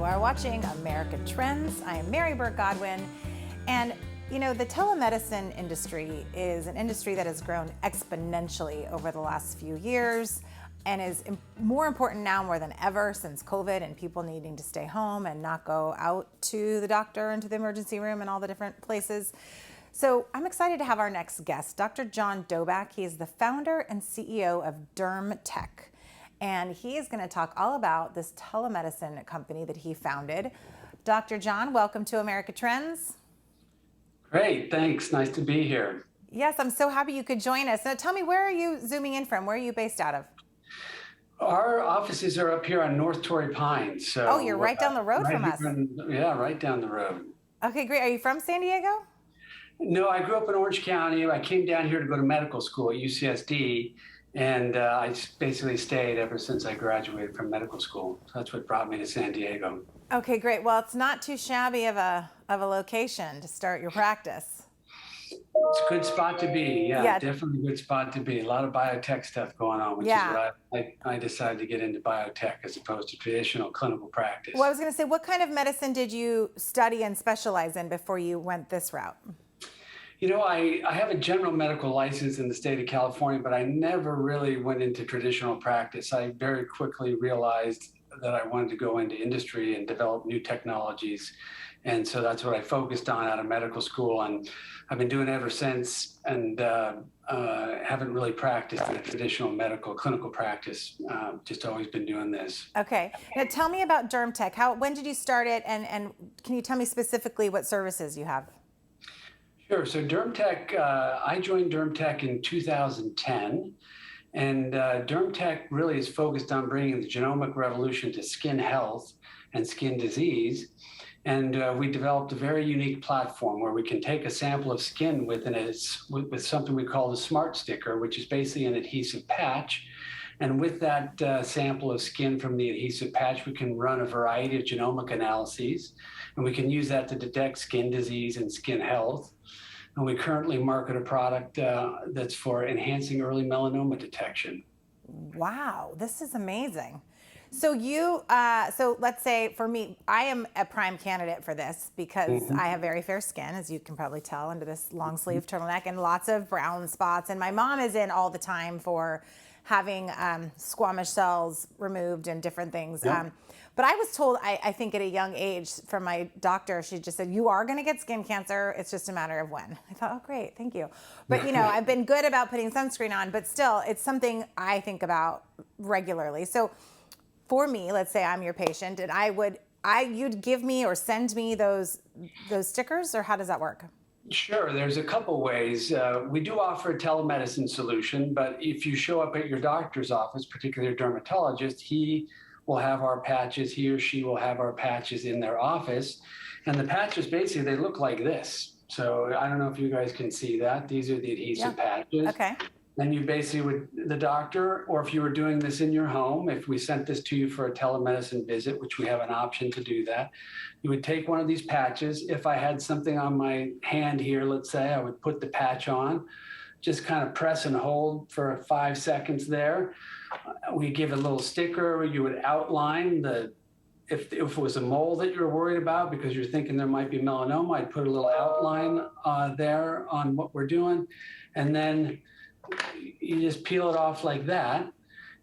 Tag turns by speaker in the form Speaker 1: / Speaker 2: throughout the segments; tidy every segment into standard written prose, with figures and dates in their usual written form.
Speaker 1: are watching America Trends. I am Mary Burt-Godwin, and the telemedicine industry is an industry that has grown exponentially over the last few years and is more important now more than ever since COVID and people needing to stay home and not go out to the doctor and to the emergency room and all the different places. So I'm excited to have our next guest, Dr. John Doback. He is the founder and CEO of DermTech. And he is going to talk all about this telemedicine company that he founded. Dr. John, welcome to America Trends.
Speaker 2: Great, thanks. Nice to be here.
Speaker 1: Yes, I'm so happy you could join us. Now tell me, where are you zooming in from? Where are you based out of?
Speaker 2: Our offices are up here on North Torrey Pines. So
Speaker 1: oh, you're right down the road from us.
Speaker 2: Yeah, right down the road.
Speaker 1: Okay, great. Are you from San Diego?
Speaker 2: No, I grew up in Orange County. I came down here to go to medical school at UCSD. And I basically stayed ever since I graduated from medical school. So that's what brought me to San Diego.
Speaker 1: Okay, great. Well, it's not too shabby of a location to start your practice.
Speaker 2: It's a good spot to be. Yeah, definitely a good spot to be. A lot of biotech stuff going on, which is why I decided to get into biotech as opposed to traditional clinical practice.
Speaker 1: Well, I was going to say, what kind of medicine did you study and specialize in before you went this route?
Speaker 2: You know, I have a general medical license in the state of California, but I never really went into traditional practice. I very quickly realized that I wanted to go into industry and develop new technologies. And so that's what I focused on out of medical school. And I've been doing it ever since, and haven't really practiced in a traditional medical clinical practice. Just always been doing this.
Speaker 1: Okay. Now tell me about DermTech. When did you start it? And can you tell me specifically what services you have?
Speaker 2: Sure. So DermTech, I joined DermTech in 2010, and DermTech really is focused on bringing the genomic revolution to skin health and skin disease. And we developed a very unique platform where we can take a sample of skin with something we call the Smart Sticker, which is basically an adhesive patch. And with that sample of skin from the adhesive patch, we can run a variety of genomic analyses, and we can use that to detect skin disease and skin health. And we currently market a product that's for enhancing early melanoma detection.
Speaker 1: Wow, this is amazing. So so let's say for me, I am a prime candidate for this because I have very fair skin, as you can probably tell, under this long sleeve turtleneck, and lots of brown spots. And my mom is in all the time for having squamous cells removed and different things.
Speaker 2: Yep.
Speaker 1: But I was told, I think at a young age from my doctor, she just said, you are going to get skin cancer. It's just a matter of when. I thought, oh, great. Thank you. But, I've been good about putting sunscreen on, but still, it's something I think about regularly. So for me, let's say I'm your patient, and you'd give me or send me those stickers, or how does that work?
Speaker 2: Sure. There's a couple ways. We do offer a telemedicine solution, but if you show up at your doctor's office, particularly your dermatologist, he will have our patches, he or she will have our patches in their office. And the patches, basically, they look like this. So I don't know if you guys can see that. These are the adhesive patches.
Speaker 1: Okay.
Speaker 2: Then you basically the doctor, or if you were doing this in your home, if we sent this to you for a telemedicine visit, which we have an option to do that, you would take one of these patches. If I had something on my hand here, let's say, I would put the patch on, just kind of press and hold for 5 seconds there. We give a little sticker. You would outline if it was a mole that you're worried about because you're thinking there might be melanoma, I'd put a little outline there on what we're doing. And then you just peel it off like that,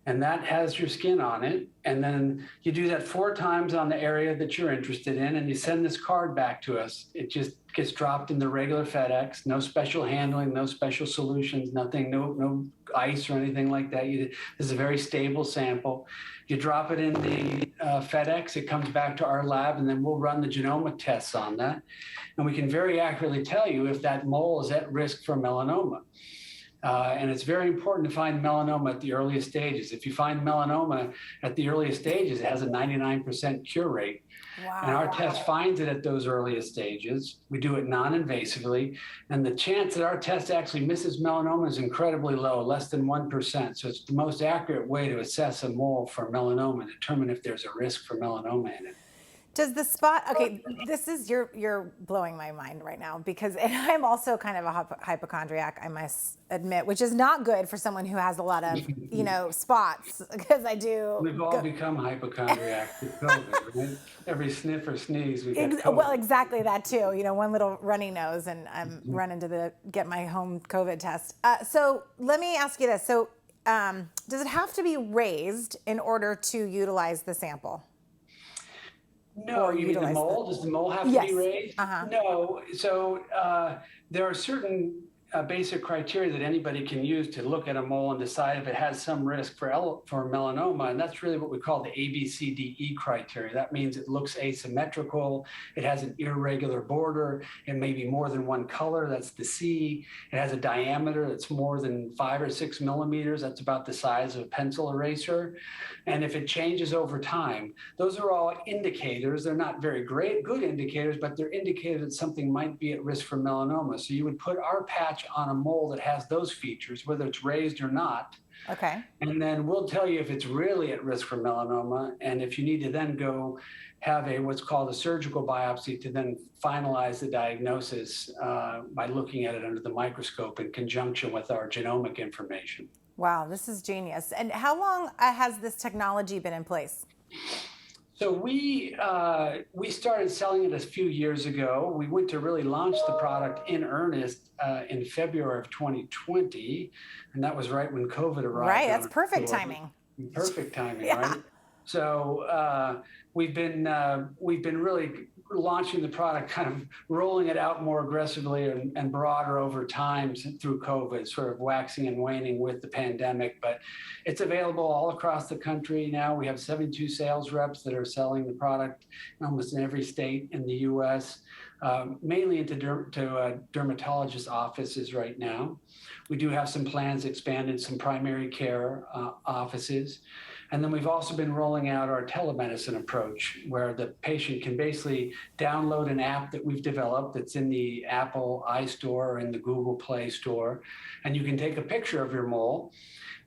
Speaker 2: and that has your skin on it. And then you do that 4 times on the area that you're interested in, and you send this card back to us. It just gets dropped in the regular FedEx, no special handling, no special solutions, nothing, no ice or anything like that. This is a very stable sample. You drop it in the FedEx, it comes back to our lab, and then we'll run the genomic tests on that. And we can very accurately tell you if that mole is at risk for melanoma. And it's very important to find melanoma at the earliest stages. If you find melanoma at the earliest stages, it has a 99% cure rate.
Speaker 1: Wow.
Speaker 2: And our test finds it at those earliest stages. We do it non-invasively. And the chance that our test actually misses melanoma is incredibly low, less than 1%. So it's the most accurate way to assess a mole for melanoma and determine if there's a risk for melanoma in it.
Speaker 1: Does the spot, okay, this is, you're blowing my mind right now because, and I'm also kind of a hypochondriac, I must admit, which is not good for someone who has a lot of, spots because I do
Speaker 2: We've all
Speaker 1: go,
Speaker 2: become hypochondriacs with COVID, right? Every sniff or sneeze, we get
Speaker 1: well,
Speaker 2: COVID.
Speaker 1: exactly that too. One little runny nose and I'm running to get my home COVID test. So let me ask you this. So does it have to be raised in order to utilize the sample?
Speaker 2: No,
Speaker 1: Or
Speaker 2: you mean the
Speaker 1: utilize the,
Speaker 2: mole? Does the mole have to be
Speaker 1: yes.
Speaker 2: raised?
Speaker 1: Uh-huh.
Speaker 2: No. So there are certain basic criteria that anybody can use to look at a mole and decide if it has some risk for melanoma. And that's really what we call the ABCDE criteria. That means it looks asymmetrical, it has an irregular border, it may be more than one color, that's the C. It has a diameter that's more than 5 or 6 millimeters, that's about the size of a pencil eraser. And if it changes over time, those are all indicators. They're not very good indicators, but they're indicators that something might be at risk for melanoma. So you would put our patch on a mole that has those features, whether it's raised or not.
Speaker 1: Okay.
Speaker 2: And then we'll tell you if it's really at risk for melanoma. And if you need to then go have what's called a surgical biopsy to then finalize the diagnosis by looking at it under the microscope in conjunction with our genomic information.
Speaker 1: Wow, this is genius. And how long has this technology been in place?
Speaker 2: So we started selling it a few years ago. We went to really launch the product in earnest in February of 2020, and that was right when COVID arrived.
Speaker 1: Right, that's perfect timing.
Speaker 2: Perfect timing,
Speaker 1: Yeah.
Speaker 2: right? So we've been really launching the product, kind of rolling it out more aggressively and broader over time through COVID, sort of waxing and waning with the pandemic. But it's available all across the country now. We have 72 sales reps that are selling the product almost in every state in the U.S., mainly into dermatologist offices right now. We do have some plans to expand in some primary care offices. And then we've also been rolling out our telemedicine approach, where the patient can basically download an app that we've developed that's in the Apple iStore or in the Google Play Store. And you can take a picture of your mole,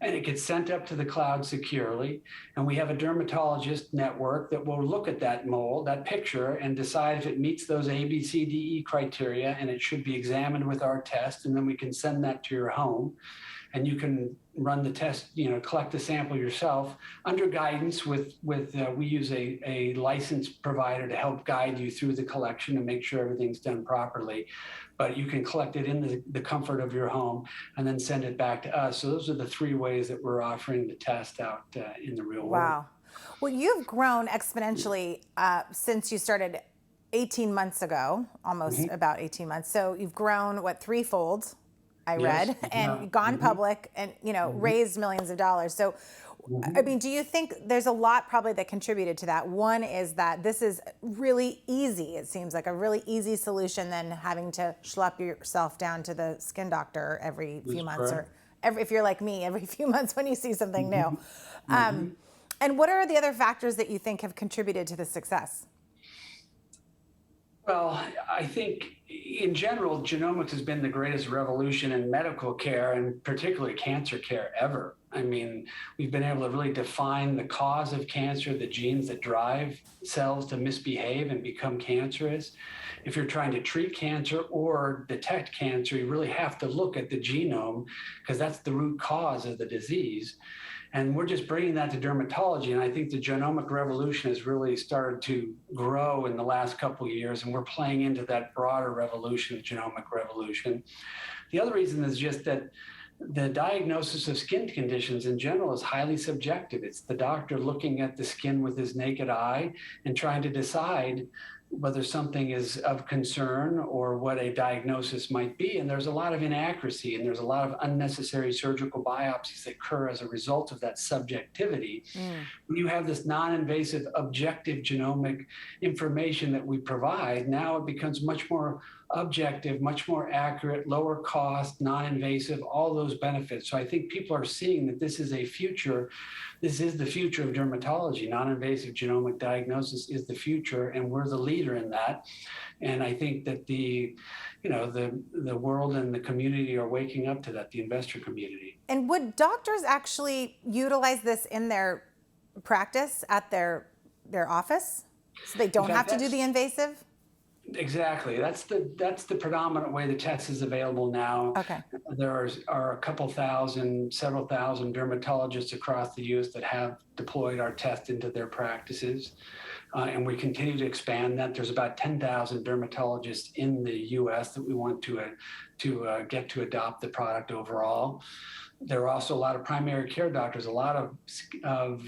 Speaker 2: and it gets sent up to the cloud securely. And we have a dermatologist network that will look at that mole, that picture, and decide if it meets those ABCDE criteria, and it should be examined with our test. And then we can send that to your home. And you can run the test, collect the sample yourself under guidance we use a licensed provider to help guide you through the collection and make sure everything's done properly. But you can collect it in the comfort of your home and then send it back to us. So those are the 3 ways that we're offering the test out in the real world.
Speaker 1: Wow. Well, you've grown exponentially since you started 18 months ago, almost about 18 months. So you've grown, threefold? I read, and gone public and, raised millions of dollars. So, I mean, do you think there's a lot probably that contributed to that? One is that this is really easy. It seems like a really easy solution than having to schlep yourself down to the skin doctor every few months or if you're like me, every few months when you see something new. And what are the other factors that you think have contributed to the success?
Speaker 2: Well, I think in general, genomics has been the greatest revolution in medical care and particularly cancer care ever. I mean, we've been able to really define the cause of cancer, the genes that drive cells to misbehave and become cancerous. If you're trying to treat cancer or detect cancer, you really have to look at the genome because that's the root cause of the disease. And we're just bringing that to dermatology. And I think the genomic revolution has really started to grow in the last couple of years. And we're playing into that broader revolution, genomic revolution. The other reason is just that the diagnosis of skin conditions in general is highly subjective. It's the doctor looking at the skin with his naked eye and trying to decide whether something is of concern or what a diagnosis might be. And there's a lot of inaccuracy and there's a lot of unnecessary surgical biopsies that occur as a result of that subjectivity. When you have this non-invasive, objective genomic information that we provide, now it becomes much more objective, much more accurate, lower cost, non-invasive, all those benefits. So I think people are seeing that this is a future. This is the future of dermatology. Non-invasive genomic diagnosis is the future, and we're the leader in that. And I think that the world and the community are waking up to that, the investor community.
Speaker 1: And would doctors actually utilize this in their practice at their office? So they
Speaker 2: In
Speaker 1: don't have
Speaker 2: fact,
Speaker 1: to do the invasive?
Speaker 2: exactly. That's the predominant way the test is available now.
Speaker 1: Okay.
Speaker 2: There are a couple thousand, several thousand dermatologists across the U.S. that have deployed our test into their practices. And we continue to expand that. There's about 10,000 dermatologists in the U.S. that we want to get to adopt the product overall. There are also a lot of primary care doctors. A lot of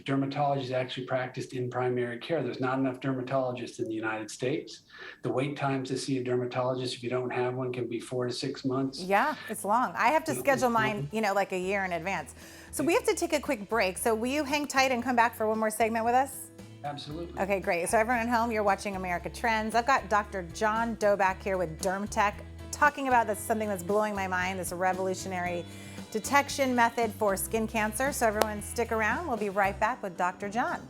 Speaker 2: dermatologists actually practiced in primary care. There's not enough dermatologists in the United States. The wait times to see a dermatologist, if you don't have one, can be 4 to 6 months.
Speaker 1: Yeah, it's long. I have to schedule mine, like a year in advance. So we have to take a quick break. So will you hang tight and come back for one more segment with us?
Speaker 2: Absolutely.
Speaker 1: Okay, great. So everyone at home, you're watching America Trends. I've got Dr. John Doback here with DermTech talking about something that's blowing my mind, this revolutionary detection method for skin cancer. So everyone stick around. We'll be right back with Dr. John.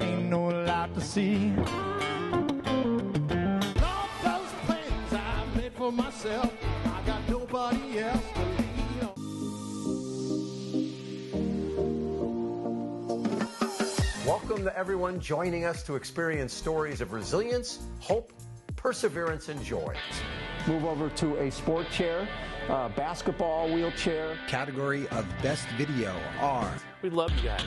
Speaker 3: Ain't no lot to see. All those plans I made for myself, I got nobody else to lean on.
Speaker 4: Welcome to everyone joining us to experience stories of resilience, hope, perseverance, and joy.
Speaker 5: Move over to a sport chair, basketball wheelchair.
Speaker 6: Category of Best Video are...
Speaker 7: We love you guys.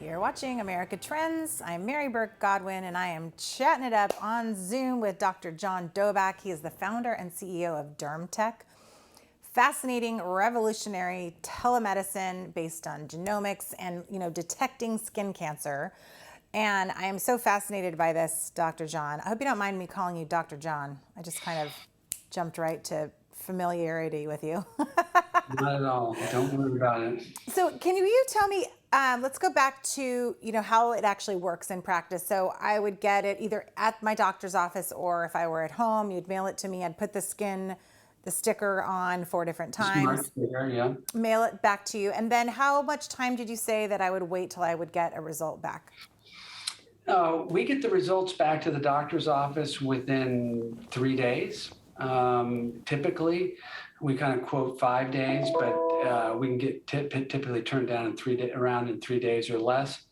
Speaker 1: You're watching America Trends. I'm Mary Burt-Godwin, and I am chatting it up on Zoom with Dr. John Doback. He is the founder and CEO of DermTech. Fascinating, revolutionary telemedicine based on genomics and, detecting skin cancer. And I am so fascinated by this, Dr. John. I hope you don't mind me calling you Dr. John. I just kind of jumped right to familiarity with you.
Speaker 2: Not at all. Don't worry about it.
Speaker 1: So can you tell me, let's go back to, how it actually works in practice. So I would get it either at my doctor's office, or if I were at home, you'd mail it to me. I'd put the sticker on 4 different times.
Speaker 2: Smart sticker, yeah.
Speaker 1: Mail it back to you. And then how much time did you say that I would wait till I would get a result back?
Speaker 2: We get the results back to the doctor's office within 3 days. Typically, we kind of quote 5 days, but we can get typically turned down in 3 days or less.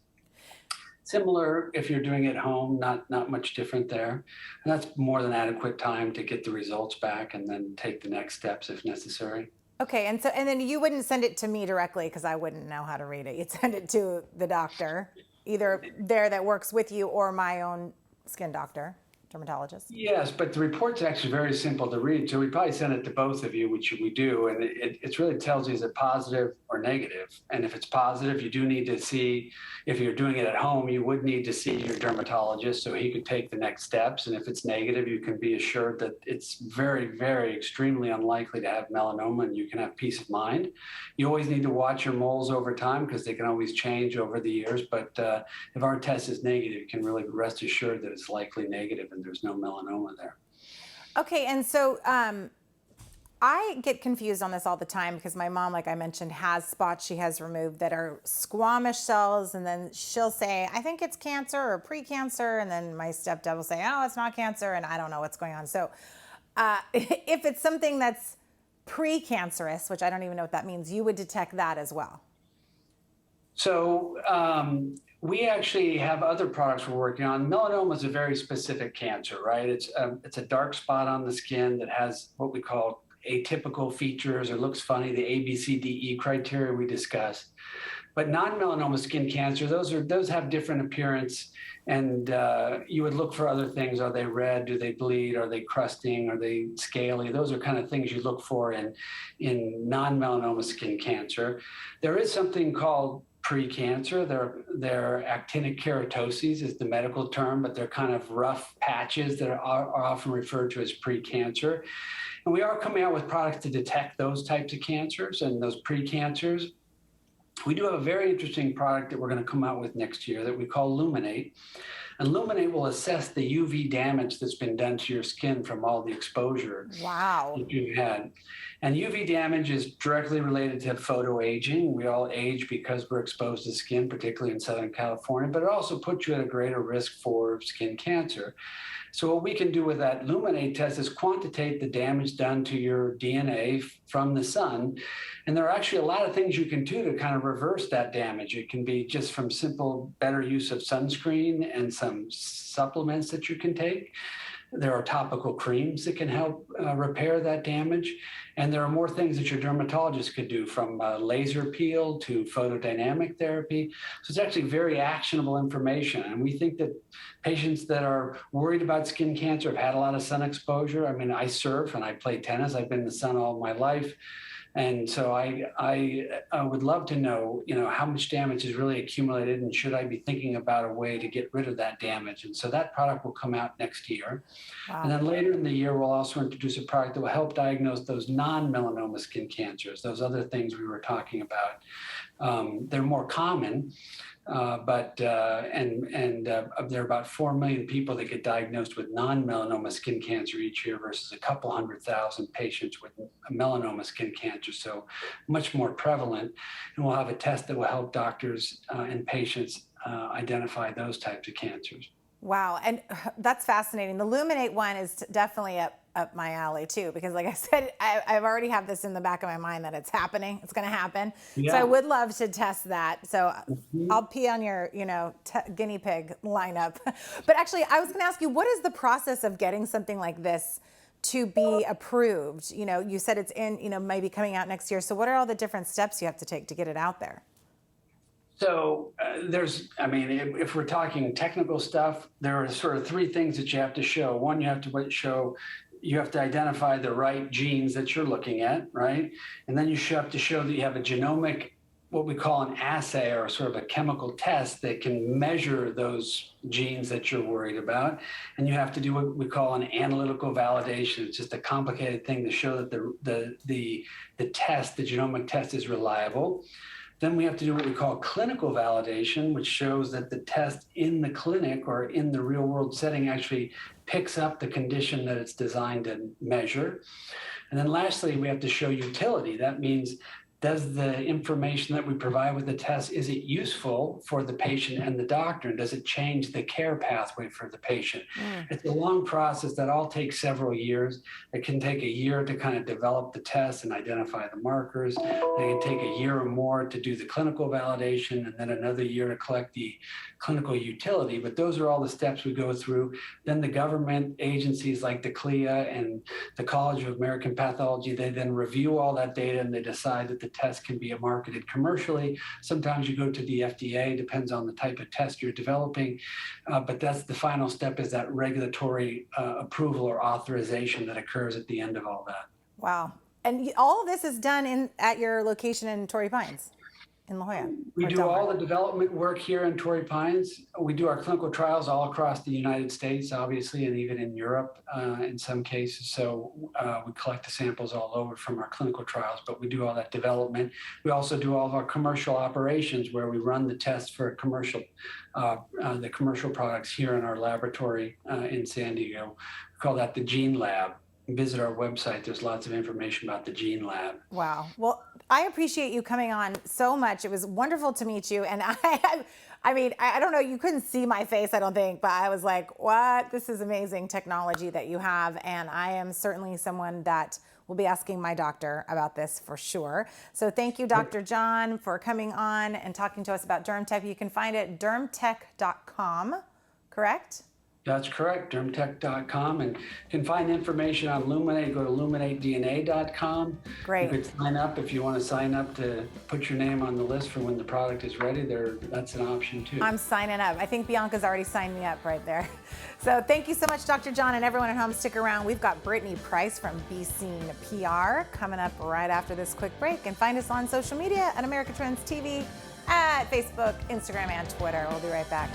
Speaker 2: Similar if you're doing it at home, not much different there. And that's more than adequate time to get the results back and then take the next steps if necessary.
Speaker 1: Okay, and then you wouldn't send it to me directly because I wouldn't know how to read it. You'd send it to the doctor, either there that works with you or my own skin doctor, dermatologist.
Speaker 2: Yes, but the report's actually very simple to read. So we probably send it to both of you, which we do. And it really tells you is it positive or negative. And if it's positive, you do need to see, if you're doing it at home, you would need to see your dermatologist so he could take the next steps. And if it's negative, you can be assured that it's very, very extremely unlikely to have melanoma and you can have peace of mind. You always need to watch your moles over time because they can always change over the years. But if our test is negative, you can really rest assured that it's likely negative and there's no melanoma there.
Speaker 1: Okay, and so I get confused on this all the time because my mom, like I mentioned, has spots she has removed that are squamous cells, and then she'll say, I think it's cancer or pre-cancer, and then my stepdad will say, oh, it's not cancer, and I don't know what's going on. So if it's something that's pre-cancerous, which I don't even know what that means, you would detect that as well.
Speaker 2: So we actually have other products we're working on. Melanoma is a very specific cancer, right? It's a dark spot on the skin that has what we call atypical features or looks funny, the ABCDE criteria we discussed. But non-melanoma skin cancer, those have different appearance, and you would look for other things. Are they red? Do they bleed? Are they crusting? Are they scaly? Those are kind of things you look for in non-melanoma skin cancer. There is something called pre-cancer. They're actinic keratoses is the medical term, but they're kind of rough patches that are often referred to as pre-cancer. And we are coming out with products to detect those types of cancers and those pre-cancers. We do have a very interesting product that we're going to come out with next year that we call Luminate. And Luminate will assess the UV damage that's been done to your skin from all the exposure that you've had. And UV damage is directly related to photoaging. We all age because we're exposed to skin, particularly in Southern California, but it also puts you at a greater risk for skin cancer. So what we can do with that Luminate test is quantitate the damage done to your DNA from the sun. And there are actually a lot of things you can do to kind of reverse that damage. It can be just from simple better use of sunscreen and some supplements that you can take. There are topical creams that can help repair that damage. And there are more things that your dermatologist could do, from laser peel to photodynamic therapy. So it's actually very actionable information. And we think that patients that are worried about skin cancer, have had a lot of sun exposure. I mean, I surf and I play tennis. I've been in the sun all my life. And so I would love to know, how much damage is really accumulated, and should I be thinking about a way to get rid of that damage? And so that product will come out next year. Wow. And then later in the year, we'll also introduce a product that will help diagnose those non-melanoma skin cancers, those other things we were talking about. They're more common. But there are about 4 million people that get diagnosed with non-melanoma skin cancer each year versus a couple 100,000 patients with melanoma skin cancer. So much more prevalent. And we'll have a test that will help doctors and patients identify those types of cancers.
Speaker 1: Wow, and that's fascinating. The Luminate one is definitely up my alley too, because like I said, I've already have this in the back of my mind that it's happening. It's going to happen. Yeah. So I would love to test that. So I'll pee on your, guinea pig lineup. But actually, I was going to ask you, what is the process of getting something like this to be approved? You said it's in, maybe coming out next year. So what are all the different steps you have to take to get it out there?
Speaker 2: So if we're talking technical stuff, there are sort of three things that you have to show. One, you have to identify the right genes that you're looking at, right? And then you have to show that you have a genomic, what we call an assay, or sort of a chemical test that can measure those genes that you're worried about. And you have to do what we call an analytical validation. It's just a complicated thing to show that the genomic test is reliable. Then we have to do what we call clinical validation, which shows that the test in the clinic or in the real world setting actually picks up the condition that it's designed to measure. And then lastly, we have to show utility. That means, does the information that we provide with the test, is it useful for the patient and the doctor? And does it change the care pathway for the patient? It's a long process that all takes several years. It can take a year to kind of develop the test and identify the markers. It can take a year or more to do the clinical validation, and then another year to collect the clinical utility. But those are all the steps we go through. Then the government agencies like the CLIA and the College of American Pathology, they then review all that data and they decide that the test can be marketed commercially. Sometimes you go to the FDA, depends on the type of test you're developing. But that's the final step, is that regulatory approval or authorization that occurs at the end of all that.
Speaker 1: Wow. And all of this is done at your location in Torrey Pines, in La Jolla?
Speaker 2: We do all the development work here in Torrey Pines. We do our clinical trials all across the United States, obviously, and even in Europe in some cases. So we collect the samples all over from our clinical trials, but we do all that development. We also do all of our commercial operations, where we run the tests for the commercial products here in our laboratory in San Diego. We call that the Gene Lab. Visit our website. There's lots of information about the Gene Lab.
Speaker 1: Wow. Well, I appreciate you coming on so much. It was wonderful to meet you. And I don't know, you couldn't see my face, I don't think, but I was like, what? This is amazing technology that you have. And I am certainly someone that will be asking my doctor about this for sure. So thank you, Dr. John, for coming on and talking to us about DermTech. You can find it at dermtech.com, correct?
Speaker 2: That's correct, dermtech.com. And you can find information on Luminate. Go to luminatedna.com.
Speaker 1: Great.
Speaker 2: You could sign up if you want to sign up to put your name on the list for when the product is ready. That's an option too.
Speaker 1: I'm signing up. I think Bianca's already signed me up right there. So thank you so much, Dr. John, and everyone at home. Stick around. We've got Brittany Price from Be Seen PR coming up right after this quick break. And find us on social media at America Trends TV, at Facebook, Instagram, and Twitter. We'll be right back.